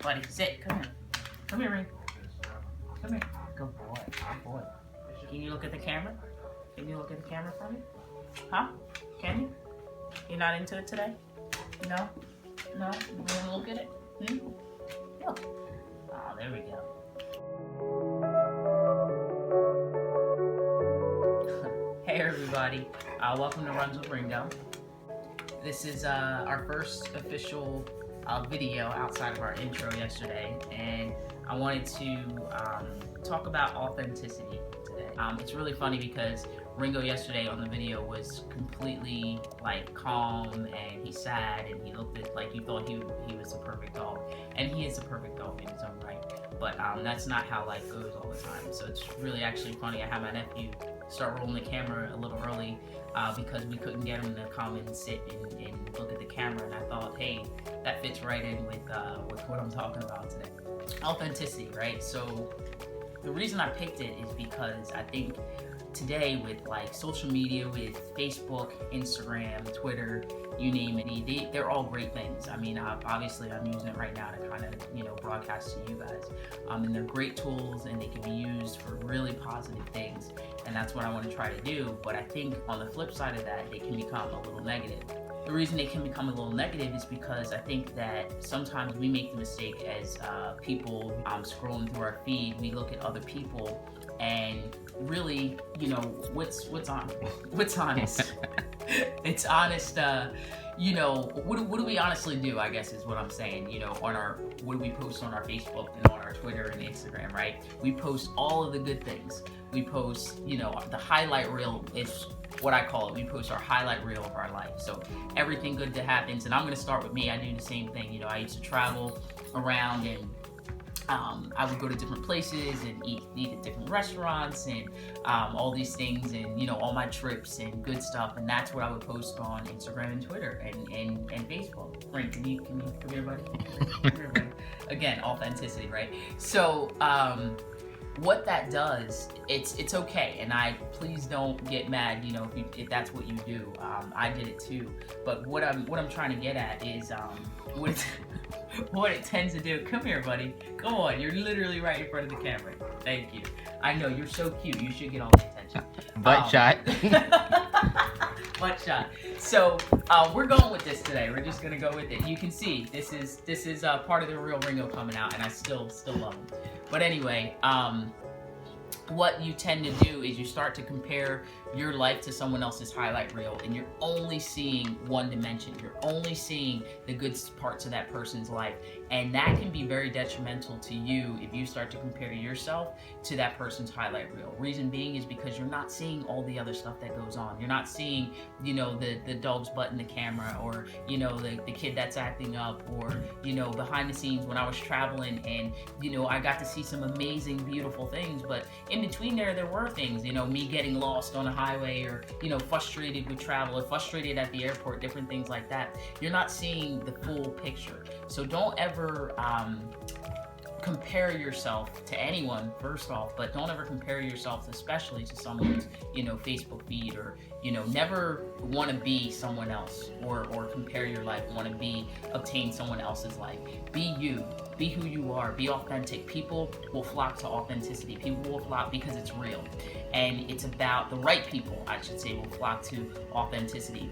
Buddy, sit. Come here. Come here, Ringo. Come here. Good boy. Good boy. Can you look at the camera? Can you look at the camera for me? Huh? Can you? You're not into it today? No? No? You want to look at it? Look. Oh, there we go. Hey everybody, welcome to Runs with Ringo. This is our first official video outside of our intro yesterday, and I wanted to talk about authenticity today. It's really funny because Ringo yesterday on the video was completely like calm, and he's sad, and he looked at like you thought he was the perfect dog, and he is the perfect dog in his own right. But that's not how life goes all the time. So it's really actually funny. I had my nephew start rolling the camera a little early because we couldn't get him to come and sit and look at the camera, and I thought, hey, that fits right in with what I'm talking about today. Authenticity, right? So the reason I picked it is because I think today with like social media, with Facebook, Instagram, Twitter, you name it, they're all great things. I mean, obviously I'm using it right now to kind of, broadcast to you guys. And they're great tools, and they can be used for really positive things. And that's what I want to try to do. But I think on the flip side of that, they can become a little negative. The reason they can become a little negative is because I think that sometimes we make the mistake as people scrolling through our feed, we look at other people and really, what's honest? It's honest. What do we honestly do, I guess is what I'm saying, what do we post on our Facebook and on our Twitter and Instagram, right? We post all of the good things. We post, the highlight reel is what I call it. We post our highlight reel of our life. So everything good that happens, and I'm going to start with me. I do the same thing. I used to travel around, and I would go to different places and eat at different restaurants and all these things, and all my trips and good stuff, and that's what I would post on Instagram and Twitter and Facebook. Right? Can you come here, buddy? Come here, buddy. Again, authenticity, right? So what that does, it's okay, and please don't get mad, if that's what you do. I did it too, but what I'm trying to get at is what it tends to do. Come here, buddy. Come on, you're literally right in front of the camera. Thank you. I know, you're so cute. You should get all the attention. Butt shot. Butt shot. So we're going with this today. We're just gonna go with it. You can see this is part of the real Ringo coming out, and I still love him. But anyway, what you tend to do is you start to compare your life to someone else's highlight reel, and you're only seeing one dimension. You're only seeing the good parts of that person's life, and that can be very detrimental to you if you start to compare yourself to that person's highlight reel. Reason being is because you're not seeing all the other stuff that goes on. You're not seeing, the dog's butt in the camera, or the kid that's acting up, or behind the scenes when I was traveling, and I got to see some amazing, beautiful things, but in between there were things, me getting lost on a highway, or frustrated with travel, or frustrated at the airport, different things like that. You're not seeing the full picture. So don't ever compare yourself to anyone, first off, but don't ever compare yourself especially to someone's Facebook feed, or never want to be someone else, or compare your life, want to obtain someone else's life. Be you. Be who you are. Be authentic. People will flock to authenticity. People will flock because it's real, and it's about the right people, I should say, will flock to authenticity.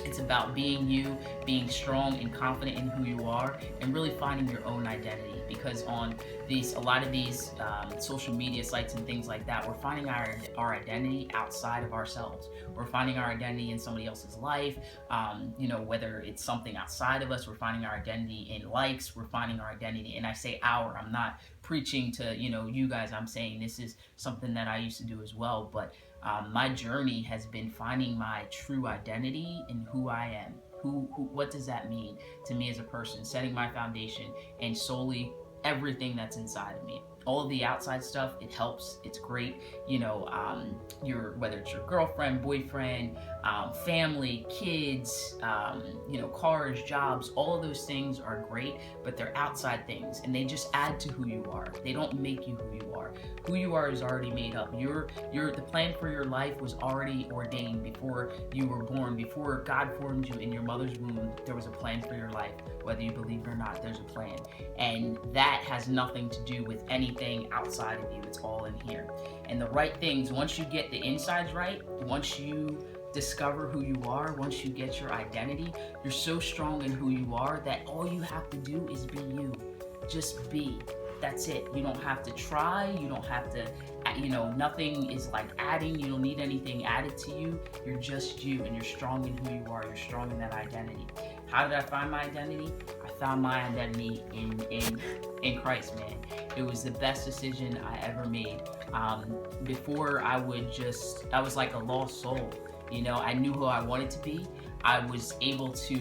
It's about being you, being strong and confident in who you are, and really finding your own identity. Because on a lot of these social media sites and things like that, we're finding our identity outside of ourselves. We're finding our identity in somebody else's life. Whether it's something outside of us, we're finding our identity in likes. We're finding our identity, and I say our. I'm not preaching to you guys. I'm saying this is something that I used to do as well. But my journey has been finding my true identity in who I am. What does that mean to me as a person? Setting my foundation, and solely everything that's inside of me. All of the outside stuff, it helps. It's great. Whether it's your girlfriend, boyfriend, family, kids, cars, jobs, all of those things are great, but they're outside things and they just add to who you are. They don't make you who you are. Who you are is already made up. The plan for your life was already ordained before you were born. Before God formed you in your mother's womb, there was a plan for your life. Whether you believe it or not, there's a plan. And that has nothing to do with anything outside of you. It's all in here. And the right things, once you get the insides right, once you discover who you are, once you get your identity, you're so strong in who you are that all you have to do is be you. Just be. That's it. You don't have to try. You don't have to, nothing is like adding. You don't need anything added to you. You're just you, and you're strong in who you are. You're strong in that identity. How did I find my identity? I found my identity in Christ, man. It was the best decision I ever made. Before I was like a lost soul. I knew who I wanted to be. I was able to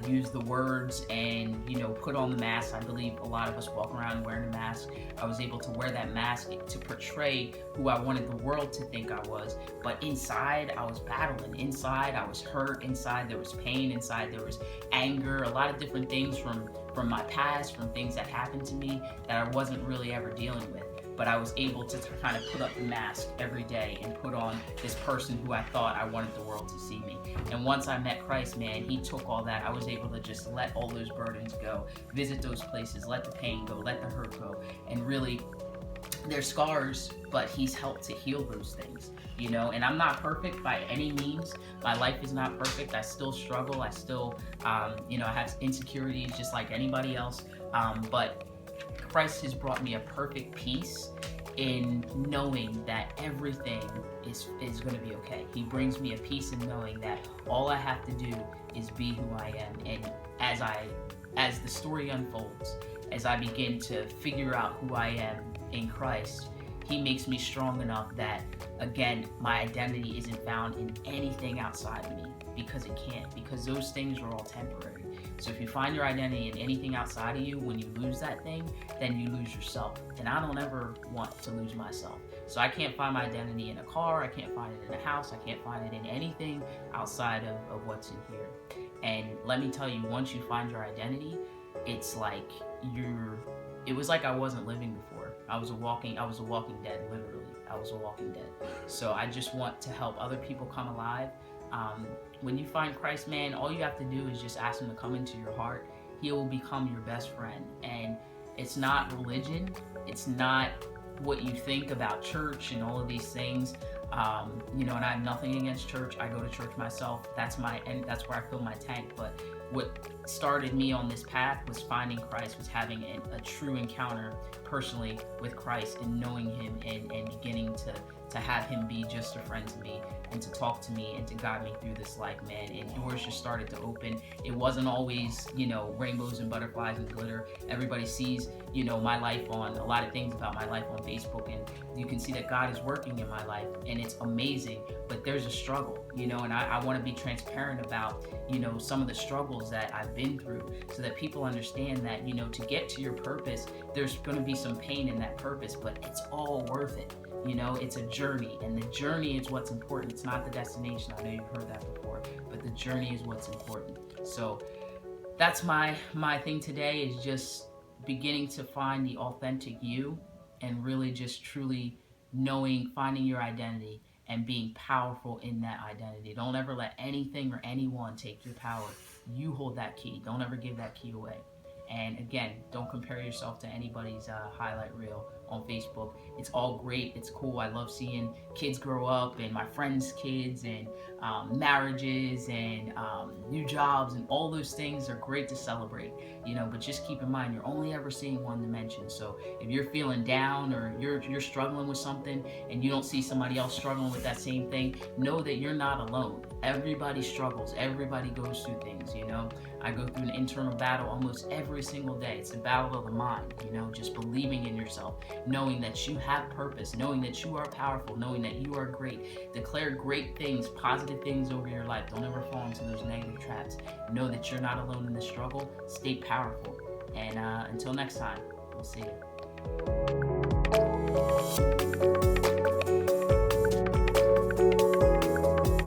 use the words and, put on the mask. I believe a lot of us walk around wearing a mask. I was able to wear that mask to portray who I wanted the world to think I was. But inside, I was battling. Inside, I was hurt. Inside, there was pain. Inside, there was anger. A lot of different things from my past, from things that happened to me that I wasn't really ever dealing with. But I was able to kind of put up the mask every day and put on this person who I thought I wanted the world to see me. And once I met Christ, man, he took all that. I was able to just let all those burdens go, visit those places, let the pain go, let the hurt go, and really, they're scars, but he's helped to heal those things, and I'm not perfect by any means. My life is not perfect. I still struggle. I still, I have insecurities just like anybody else, but Christ has brought me a perfect peace in knowing that everything is going to be okay. He brings me a peace in knowing that all I have to do is be who I am. And as the story unfolds, as I begin to figure out who I am in Christ, he makes me strong enough that, again, my identity isn't found in anything outside of me, because it can't, because those things are all temporary. So if you find your identity in anything outside of you, when you lose that thing, then you lose yourself. And I don't ever want to lose myself. So I can't find my identity in a car, I can't find it in a house, I can't find it in anything outside of what's in here. And let me tell you, once you find your identity, it's like it was like I wasn't living before. I was a walking dead, literally. I was a walking dead. So I just want to help other people come alive. When you find Christ, man, all you have to do is just ask him to come into your heart. He will become your best friend. And it's not religion. It's not what you think about church and all of these things. And I have nothing against church. I go to church myself. That's where I fill my tank. But what started me on this path was finding Christ, was having a true encounter personally with Christ and knowing him and beginning to have him be just a friend to me and to talk to me and to guide me through this life, man. And doors just started to open. It wasn't always, rainbows and butterflies and glitter. Everybody sees, my life a lot of things about my life on Facebook, and you can see that God is working in my life, and it's amazing, but there's a struggle, and I want to be transparent about, some of the struggles that I've been through, so that people understand that, to get to your purpose, there's going to be some pain in that purpose, but it's all worth it. It's a journey, and the journey is what's important. It's not the destination. I know you've heard that before, but the journey is what's important. So that's my thing today, is just beginning to find the authentic you, and really just truly finding your identity and being powerful in that identity. Don't ever let anything or anyone take your power. You hold that key. Don't ever give that key away. And again, don't compare yourself to anybody's highlight reel on Facebook. It's all great. It's cool. I love seeing kids grow up, and my friends' kids, and marriages, and new jobs, and all those things are great to celebrate. But just keep in mind, you're only ever seeing one dimension. So if you're feeling down, or you're struggling with something, and you don't see somebody else struggling with that same thing, know that you're not alone. Everybody struggles. Everybody goes through things. I go through an internal battle almost every single day. It's a battle of the mind, just believing in yourself, knowing that you have purpose, knowing that you are powerful, knowing that you are great. Declare great things, positive things over your life. Don't ever fall into those negative traps. Know that you're not alone in the struggle. Stay powerful. And until next time, we'll see you.